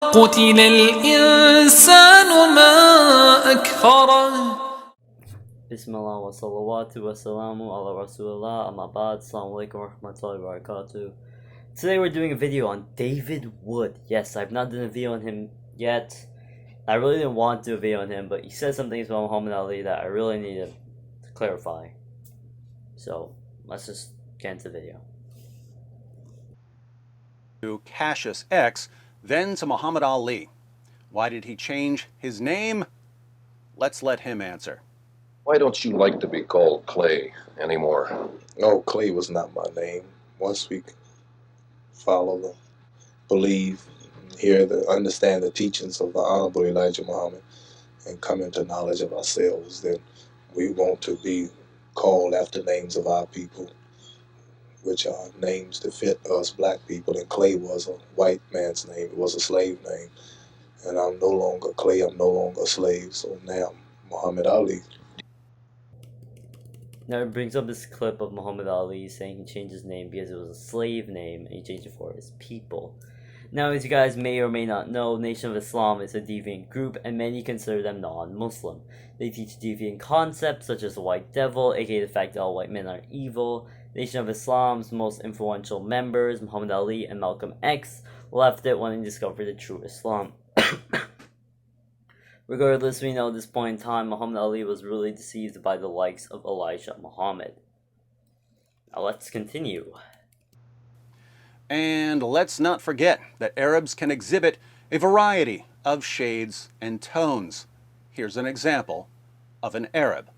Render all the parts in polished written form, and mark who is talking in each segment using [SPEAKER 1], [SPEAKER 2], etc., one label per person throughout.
[SPEAKER 1] قتل الإنسان ما أكفره.
[SPEAKER 2] Bismillah wa salawatu wa salamu ala rasulullah amma ba'd. Assalamu alaikum wa rahmatullahi wa barakatuh. Today we're doing a video on David Wood. Yes, I've not done a video on him yet. I really didn't want to do a video on him, but he said some things about Muhammad Ali that I really needed to clarify. So let's just get into the video.
[SPEAKER 3] To Cassius X, then to Muhammad Ali. Why did he change his name? Let's let him answer.
[SPEAKER 4] Why don't you like to be called Clay anymore?
[SPEAKER 5] No, Clay was not my name. Once we follow, believe, understand the teachings of the Honorable Elijah Muhammad and come into knowledge of ourselves, then we want to be called after names of our people, which are names that fit us black people. And Clay was a white man's name. It was a slave name. And I'm no longer Clay. I'm no longer a slave. So now I'm Muhammad Ali.
[SPEAKER 2] Now it brings up this clip of Muhammad Ali saying he changed his name because it was a slave name and he changed it for his people. Now, as you guys may or may not know, Nation of Islam is a deviant group and many consider them non-Muslim. They teach deviant concepts such as the white devil, aka the fact that all white men are evil. Nation of Islam's most influential members, Muhammad Ali and Malcolm X, left it when they discovered the true Islam. Regardless, we know at this point in time, Muhammad Ali was really deceived by the likes of Elijah Muhammad. Now let's continue.
[SPEAKER 3] And let's not forget that Arabs can exhibit a variety of shades and tones. Here's an example of an Arab.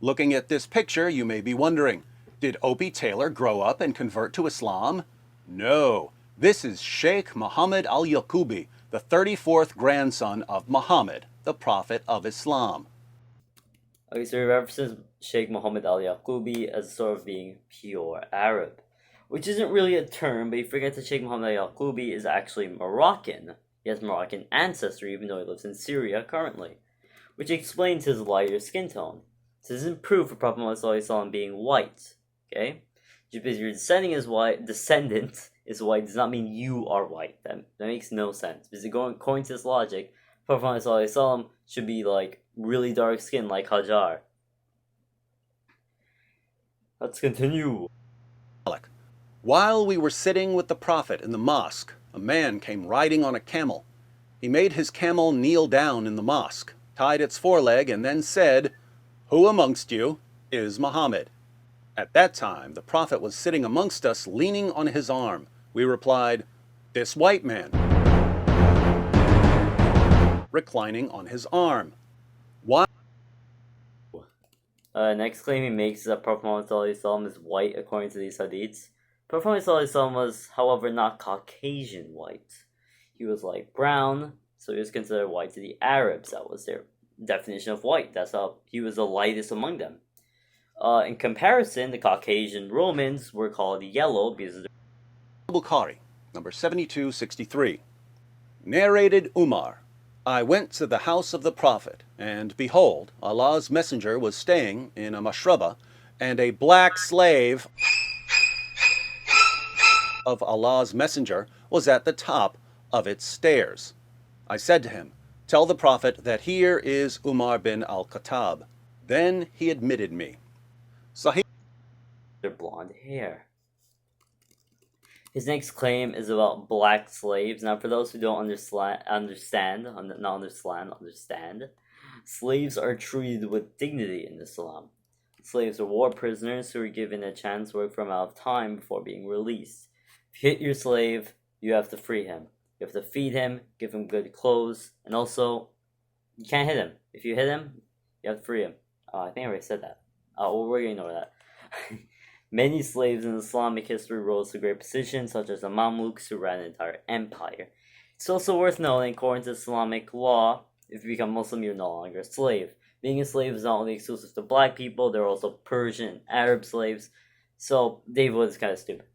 [SPEAKER 3] Looking at this picture, you may be wondering, did Opie Taylor grow up and convert to Islam? No, this is Sheikh Muhammad al-Yaqubi, the 34th grandson of Muhammad, the Prophet of Islam.
[SPEAKER 2] Okay, so he references Sheikh Muhammad al-Yaqubi as sort of being pure Arab, which isn't really a term, but you forget that Sheikh Muhammad al-Yaqubi is actually Moroccan. He has Moroccan ancestry, even though he lives in Syria currently, which explains his lighter skin tone. This isn't proof of Prophet Muhammad being white, okay? Just because your descendant is white does not mean you are white. That makes no sense. Because according to this logic, Prophet Muhammad should be like really dark skin like Hajar. Let's continue.
[SPEAKER 3] While we were sitting with the Prophet in the mosque, a man came riding on a camel. He made his camel kneel down in the mosque, tied its foreleg, and then said, "Who amongst you is Muhammad?" At that time, the Prophet was sitting amongst us, leaning on his arm. We replied, "This white man," reclining on his arm. Why?
[SPEAKER 2] Next claim he makes is that Prophet Muhammad is white according to these hadiths. Prophet Muhammad was, however, not Caucasian white. He was like brown, so he was considered white to the Arabs. That was their definition of white. That's how he was the lightest among them. In comparison, the Caucasian Romans were called yellow because of their
[SPEAKER 3] Bukhari, number 7263. Narrated Umar, I went to the house of the Prophet, and behold, Allah's messenger was staying in a mashraba, and a black slave of Allah's messenger was at the top of its stairs. I said to him, "Tell the Prophet that here is Umar bin al-Khattab." Then he admitted me. Sahih.
[SPEAKER 2] their blonde hair. His next claim is about black slaves. Now, for those who don't understand, slaves are treated with dignity in Islam. Slaves are war prisoners who are given a chance to work for amount of time before being released. If you hit your slave, you have to free him. You have to feed him, give him good clothes, and also, you can't hit him. If you hit him, you have to free him. I think I already said that. We're going to ignore that. Many slaves in Islamic history rose to great positions, such as the Mamluks who ran an entire empire. It's also worth noting, according to Islamic law, if you become Muslim, you're no longer a slave. Being a slave is not only exclusive to black people, there are also Persian and Arab slaves. So, David Wood is kind of stupid.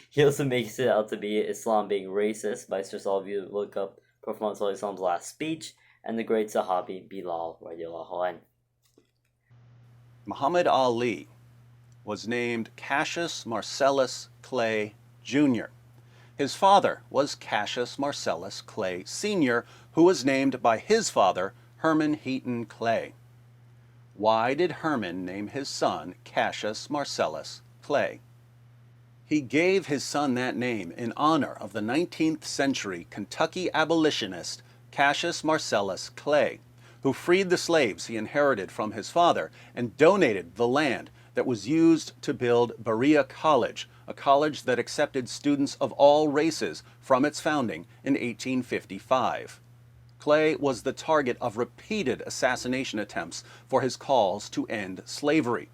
[SPEAKER 2] He also makes it out to be Islam being racist, but I suggest all of you look up Prophet Muhammad's last speech and the great Sahabi Bilal radiallahu anhu.
[SPEAKER 3] Muhammad Ali was named Cassius Marcellus Clay, Jr. His father was Cassius Marcellus Clay Sr., who was named by his father, Herman Heaton Clay. Why did Herman name his son Cassius Marcellus Clay? He gave his son that name in honor of the 19th century Kentucky abolitionist Cassius Marcellus Clay, who freed the slaves he inherited from his father and donated the land that was used to build Berea College, a college that accepted students of all races from its founding in 1855. Clay was the target of repeated assassination attempts for his calls to end slavery.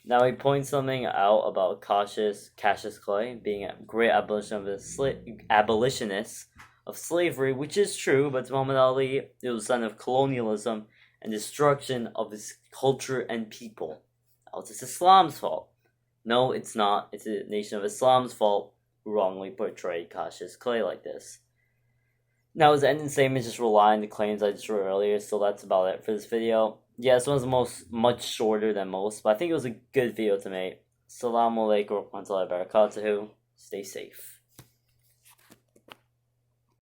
[SPEAKER 2] Now he points something out about Cassius Clay being a great abolitionist of slavery, which is true, but to Muhammad Ali, it was a son of colonialism and destruction of his culture and people. Now it's Islam's fault. No, it's not. It's the Nation of Islam's fault who wrongly portrayed Cassius Clay like this. Now his ending statement just rely on the claims I just wrote earlier, so that's about it for this video. Yeah, this one's much shorter than most, but I think it was a good video to make. Assalamu alaikum wa rahmatullahi wa barakatuhu. Stay safe.